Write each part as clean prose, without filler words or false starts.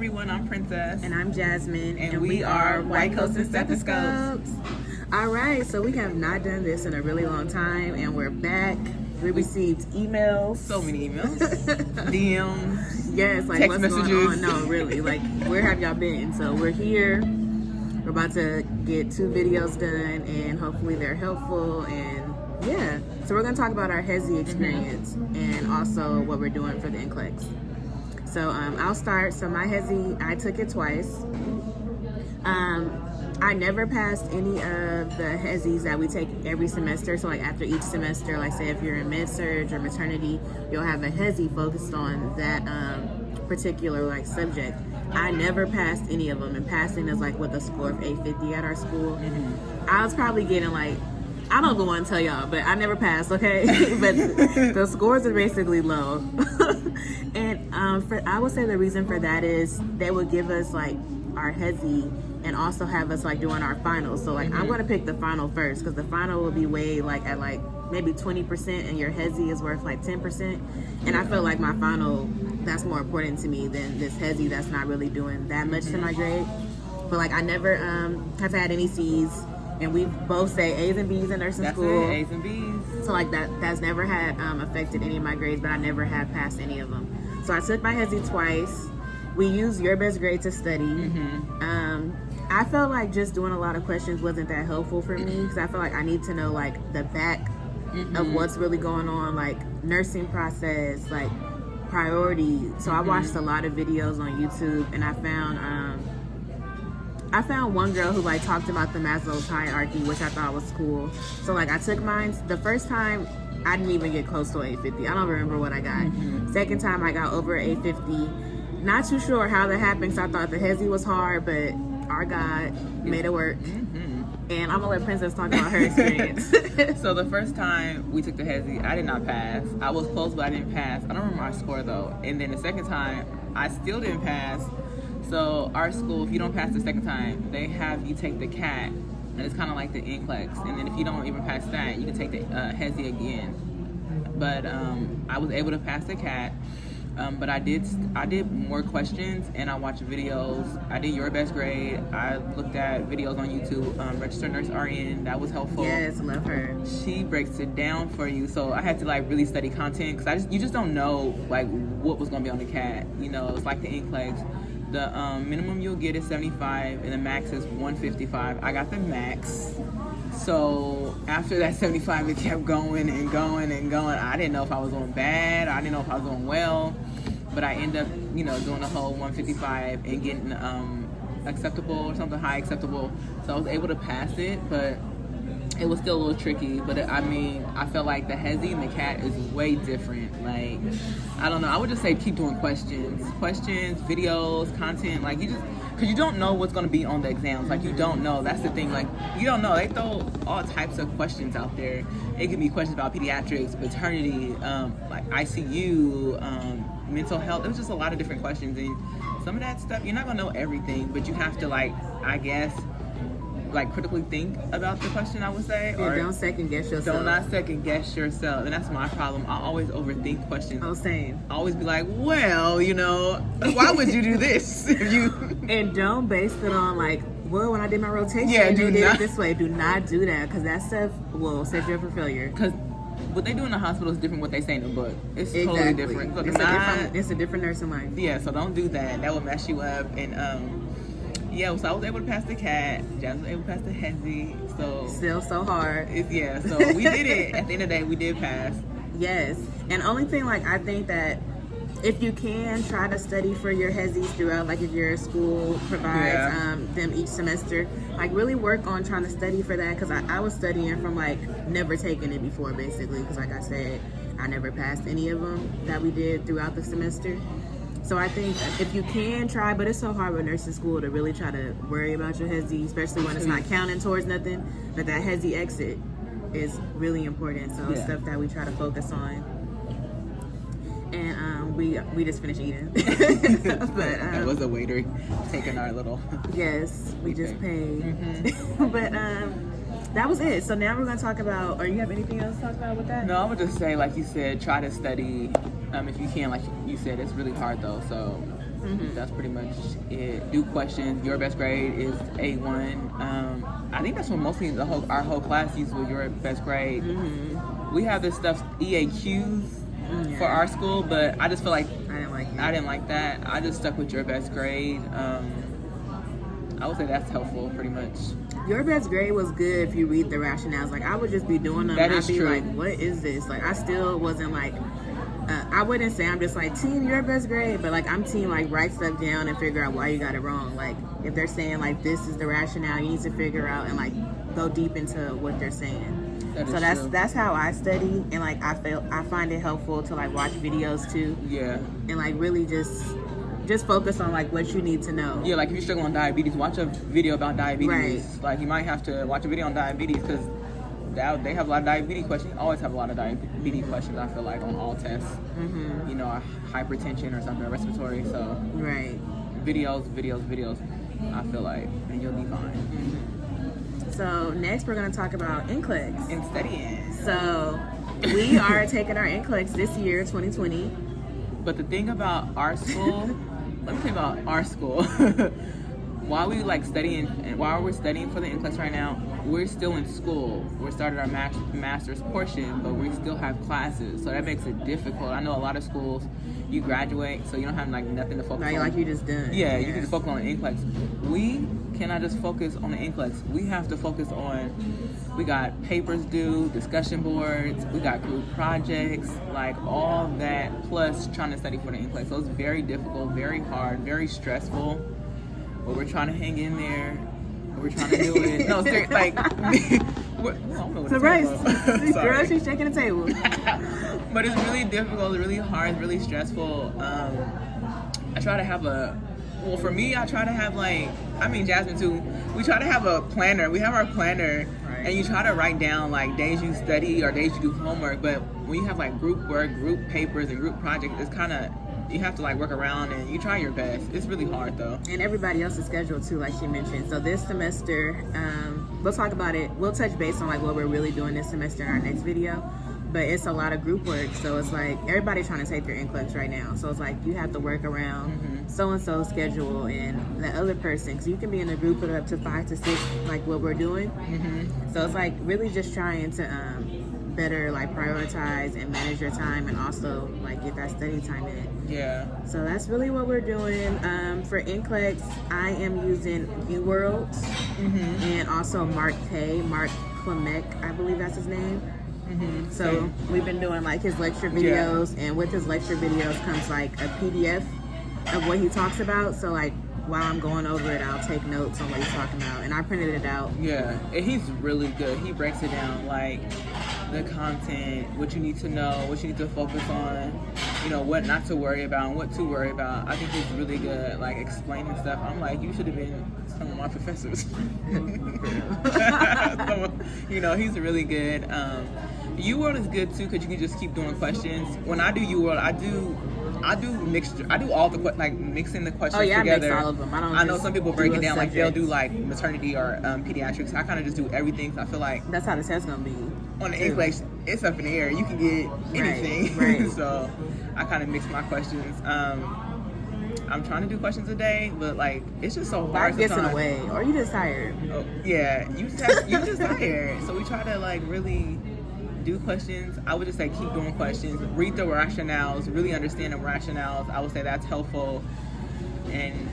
everyone. I'm Princess. And I'm Jazmin. And we are White Coats and Stethoscopes. All right, so we have not done this in a really long time, and we're back. We received emails. So many emails. DMs. Yes, like text what's messages. going on? No, really. Like, where have y'all been? So we're here. We're about to get 2 videos done, and hopefully they're helpful. And yeah, so we're going to talk about our HESI experience and also what we're doing for the NCLEX. So I'll start. So my HESI, I took it twice. I never passed any of the HESIs that we take every semester. So like after each semester, like say if you're in med-surg or maternity, you'll have a HESI focused on that particular like subject. I never passed any of them, and passing is like with a score of 850 at our school. I was probably getting like, I don't even want to tell y'all, but I never passed, okay? But the scores are basically low. And I would say the reason for that is they would give us like our HESI and also have us like doing our finals. So like I'm going to pick the final first, because the final will be weighed like at like maybe 20% and your HESI is worth like 10%. And I feel like my final, that's more important to me than this HESI that's not really doing that much to my grade. But like I never have had any C's, and we both say A's and B's in nursing school. That's it, A's and B's. So like that's never had affected any of my grades, but I never have passed any of them. So I took my HESI twice. We used Your Best Grade to study. I felt like just doing a lot of questions wasn't that helpful for me, because I feel like I need to know like the back of what's really going on, like nursing process, like priority. So I watched a lot of videos on YouTube, and I found one girl who like talked about the Maslow's hierarchy, which I thought was cool. So like I took mine. The first time I didn't even get close to 850. I don't remember what I got. Second time I got over 850. Not too sure how that happened, because I thought the HESI was hard, but our God made it work. And I'm gonna let Princess talk about her experience. So the first time we took the HESI, I did not pass. I was close, but I didn't pass. I don't remember my score though. And then the second time, I still didn't pass. So our school, if you don't pass the second time, they have you take the CAT, and it's kind of like the NCLEX. And then if you don't even pass that, you can take the HESI again. But I was able to pass the CAT. But I did more questions, and I watched videos. I did Your Best Grade. I looked at videos on YouTube. Registered Nurse RN, that was helpful. Yes, love her. She breaks it down for you. So I had to like really study content, because you just don't know like what was gonna be on the CAT. You know, it's like the NCLEX. The minimum you'll get is 75, and the max is 155. I got the max. So after that 75, it kept going and going and going. I didn't know if I was doing bad. I didn't know if I was doing well. But I ended up, doing the whole 155 and getting acceptable or something, high acceptable. So I was able to pass it, but it was still a little tricky. But I felt like the HESI and the CAT is way different. Like, I don't know. I would just say keep doing questions, videos, content. Like because you don't know what's going to be on the exams. Like, you don't know. That's the thing. Like, you don't know. They throw all types of questions out there. It could be questions about pediatrics, maternity, like ICU, mental health. There's just a lot of different questions. And some of that stuff, you're not going to know everything, but you have to, like, I guess, like critically think about the question, I would say. Yeah, or don't second guess yourself. Don't not second guess yourself. And that's my problem. I always overthink questions. Oh, same. I always be like, well, why would you do this if you... And don't base it on like, well, when I did my rotation, yeah, they did it this way. Do not do that, because that stuff will set you up for failure. Because what they do in the hospital is different what they say in the book. It's totally different. So it's a different nursing life. Yeah, so don't do that. That will mess you up. And yeah, so I was able to pass the CAT. Jazz was able to pass the HESI. So still so hard. So we did it. At the end of the day, we did pass. Yes. And only thing, like, I think that if you can try to study for your HESIs throughout, like if your school provides them each semester, like really work on trying to study for that, because I was studying from like never taking it before, basically, because like I said, I never passed any of them that we did throughout the semester. So I think if you can try, but it's so hard with nursing school to really try to worry about your HESI, especially when it's not counting towards nothing, but that HESI exit is really important. So it's stuff that we try to focus on. And we just finished eating. But that was a waiter taking our little... Yes, we just paid. But that was it. So now we're gonna talk about. Or you have anything else to talk about with that? No, I would just say, like you said, try to study if you can. Like you said, it's really hard though. So that's pretty much it. Do questions. Your best grade is A1. I think that's what mostly our whole class uses with your best grade. We have this stuff EAQs for our school, but I just feel like I didn't like that. I just stuck with your best grade. I would say that's helpful, pretty much. Your best grade was good if you read the rationales. Like, I would just be doing them That and is I'd be true. like, what is this? Like, I still wasn't like, I wouldn't say I'm just like, team, your best grade, but like, I'm team, like, write stuff down and figure out why you got it wrong. Like, if they're saying, like, this is the rationale, you need to figure out and, like, go deep into what they're saying. So that's how I study, and, like, I find it helpful to, like, watch videos, too. Yeah. And, like, really just focus on like what you need to know. Yeah, like if you're struggling on diabetes, watch a video about diabetes. Right. Like you might have to watch a video on diabetes because they have a lot of diabetes questions. Always have a lot of diabetes questions. I feel like on all tests. You know, hypertension or something, respiratory. So right. Videos. I feel like, and you'll be fine. So next we're gonna talk about NCLEX and studying. So we are taking our NCLEX this year, 2020. But the thing about our school. Let me tell you about our school. While we're studying for the NCLEX right now, we're still in school. We started our master's portion, but we still have classes, so that makes it difficult. I know a lot of schools, you graduate, so you don't have like nothing to focus on. Like you just done. Yeah, you can just focus on the NCLEX. We cannot just focus on the NCLEX. We have to focus on. We got papers due, discussion boards, we got group projects, like all that, plus trying to study for the NCLEX. So it's very difficult, very hard, very stressful. But we're trying to hang in there. We're trying to do it. No, seriously, like, I don't know what to right. This girl, she's shaking the table. But it's really difficult, really hard, really stressful. I try to have for me, I try to have Jazmin too. We try to have a planner. We have our planner. And you try to write down like days you study or days you do homework, but when you have like group work, group papers, and group projects, it's kind of, you have to like work around and you try your best. It's really hard though. And everybody else's schedule too, like she mentioned. So this semester, we'll talk about it. We'll touch base on like what we're really doing this semester in our next video. But it's a lot of group work, so it's like everybody's trying to take their NCLEX right now. So it's like you have to work around so-and-so schedule and the other person, because you can be in a group of up to 5 to 6, like what we're doing. So it's like really just trying to better like prioritize and manage your time, and also like get that study time in. Yeah. So that's really what we're doing. For NCLEX, I am using UWorld and also Mark Clemec, I believe that's his name. So we've been doing like his lecture videos, and with his lecture videos comes like a PDF of what he talks about. So like while I'm going over it, I'll take notes on what he's talking about, and I printed it out. Yeah, and he's really good. He breaks it down like the content, what you need to know, what you need to focus on, you know, what not to worry about and what to worry about. I think he's really good at like explaining stuff. I'm like, you should have been some of my professors. You know, he's really good. UWorld is good too, because you can just keep doing questions. When I do UWorld, I do mixture. I do all the mixing the questions together. I mix all of them. I know some people break it down like they'll do like maternity or pediatrics. I kind of just do everything. So I feel like that's how the test's gonna be. On the NCLEX, it's up in the air. You can get anything. Right. So I kind of mix my questions. I'm trying to do questions a day, but like it's just so hard. Life gets in the way, or you just tired. Oh, yeah, you just tired. So we try to like really do questions. I would just say keep doing questions, read the rationales, really understand the rationales. I would say that's helpful. And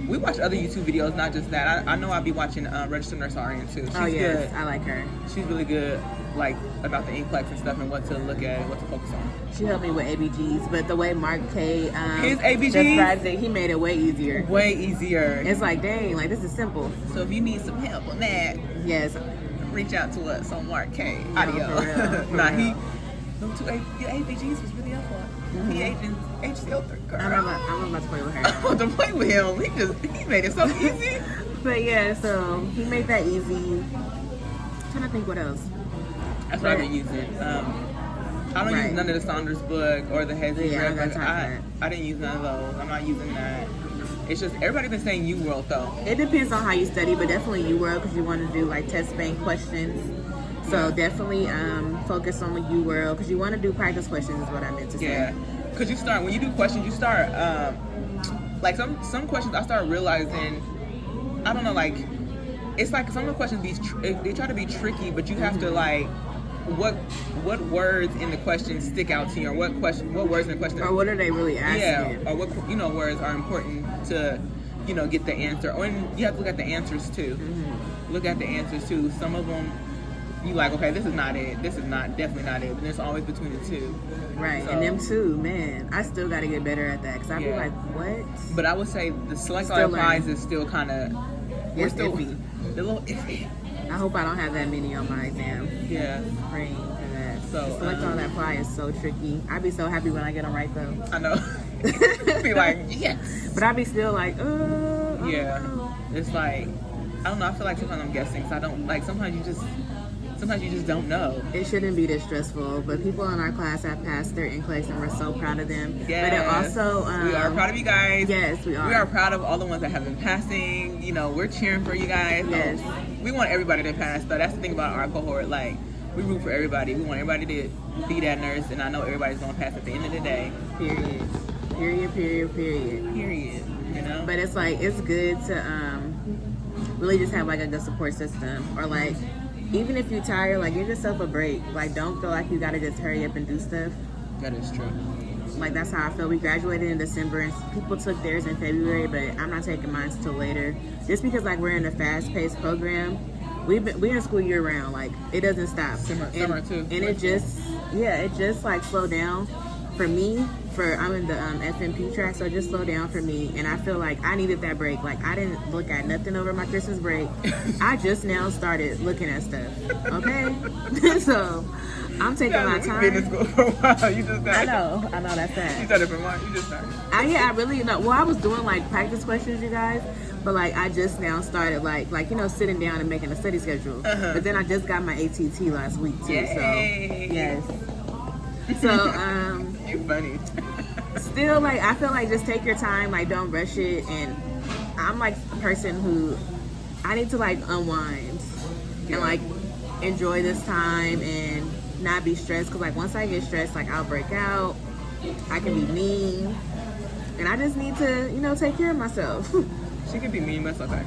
we watch other YouTube videos, not just that. I know I'll be watching Registered Nurse RN too. She's good. I like her. She's really good, like about the NCLEX and stuff and what to look at and what to focus on. She helped me with ABGs, but the way Mark K his ABGs describes it, he made it way easier. Way easier. It's like, dang, like this is simple. So if you need some help on that, yes, reach out to us on Mark K. No, Audio. for real. Your ABGs was really helpful. He HCL3 girl. I'm about to play with her. I want to play with him. He made it so easy. But yeah, so he made that easy. I'm trying to think what else. That's what I've been using. I don't use none of the Saunders book or the HESI. Yeah, I didn't use none of those. I'm not using that. It's just everybody been saying UWorld though. It depends on how you study, but definitely UWorld because you want to do like test bank questions. So definitely focus on the UWorld because you want to do practice questions is what I meant to say. Yeah, because you start when you do questions, you start like some questions I start realizing, I don't know, like it's like some of the questions they try to be tricky, but you have to like what words in the question stick out to you, or what words in the question, or what are they really asking? Or what words are important to get the answer, or you have to look at the answers too. Look at the answers too. Some of them you like, okay, this is not it. This is definitely not it. But it's always between the two. Right, so, and them two, man, I still got to get better at that because I be like, what? But I would say the select all prize is still kind of, we're still iffy. A little iffy. I hope I don't have that many on my exam. Yeah. Praying for that. So select all that apply is so tricky. I'd be so happy when I get them right though. I know. Be like, yes. But I'd be still like, yeah. It's like, I don't know. I feel like sometimes I'm guessing. So I don't like. Sometimes you just don't know. It shouldn't be this stressful, but people in our class have passed their NCLEX and we're so proud of them. Yes. But it also we are proud of you guys. Yes, we are. We are proud of all the ones that have been passing. We're cheering for you guys. Yes. We want everybody to pass, though. That's the thing about our cohort. Like, we root for everybody. We want everybody to be that nurse, and I know everybody's gonna pass at the end of the day. Period. But it's like it's good to really just have like a good support system, or like even if you're tired, like give yourself a break. Like don't feel like you gotta just hurry up and do stuff. That is true. Like that's how I feel. We graduated in December and people took theirs in February, but I'm not taking mine till later. Just because like we're in a fast-paced program, we're in school year round. Like it doesn't stop. Summer too. And it just like slow down for me. I'm in the FMP track, so it just slowed down for me, and I feel like I needed that break. Like I didn't look at nothing over my Christmas break. I just now started looking at stuff. Okay, so I'm taking my time. You've been in school for a while. You just started. I know that's sad. You started for March. You just started. I really know. Well, I was doing like practice questions, you guys, but like I just now started like sitting down and making a study schedule. But then I just got my ATT last week too. Yay. So yes. So you funny. Still, like I feel like just take your time, like don't rush it. And I'm like a person who I need to like unwind and like enjoy this time and not be stressed, because like once I get stressed, like I'll break out, I can be mean, and I just need to take care of myself. She can be mean, but it's okay.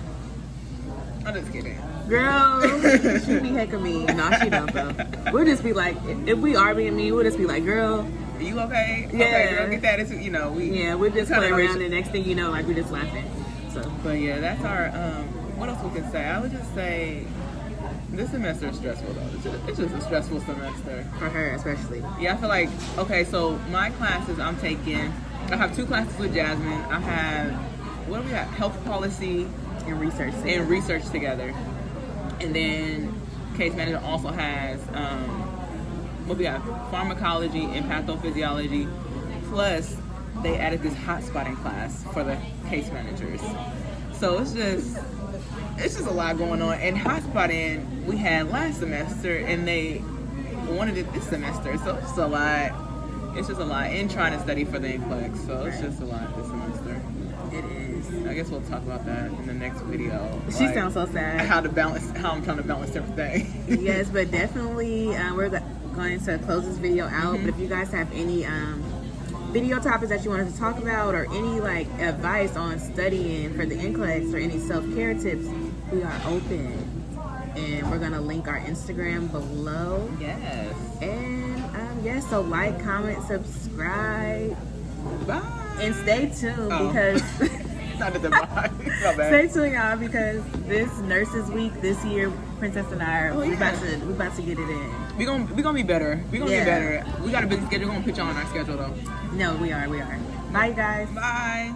I'm just kidding. Girl, she be hecka mean. No, she don't though. We'll just be like, if we are being mean, we'll just be like, girl, are you okay? Yeah. Okay, girl, get that. It's, we'll just play around, and next thing you know, like we're just laughing. So, but yeah, that's our. What else we can say? I would just say this semester is stressful though. It's just a stressful semester for her, especially. Yeah, I feel like so my classes I have 2 classes with Jazmin. I have what do we have? Health policy and research together. And then case manager also has what we have, pharmacology and pathophysiology, plus they added this hot spotting class for the case managers. So it's just a lot going on. And hot spotting we had last semester, and they wanted it this semester. So it's just a lot. It's just a lot. And trying to study for the NCLEX, so it's just a lot this semester. It is. I guess we'll talk about that in the next video. She sounds so sad. How I'm trying to balance everything. Yes, but definitely we're going to close this video out. But if you guys have any video topics that you wanted to talk about, or any like advice on studying for the NCLEX, or any self-care tips, we are open. And we're gonna link our Instagram below. Yes. And so like, comment, subscribe. Bye. And stay tuned because not at the bye. Stay tuned, y'all, because this Nurses Week this year, Princess and I we about to get it in. We gonna be better. We gonna be better. We got a busy schedule. We're gonna put y'all on our schedule though. No, we are. Bye, guys. Bye.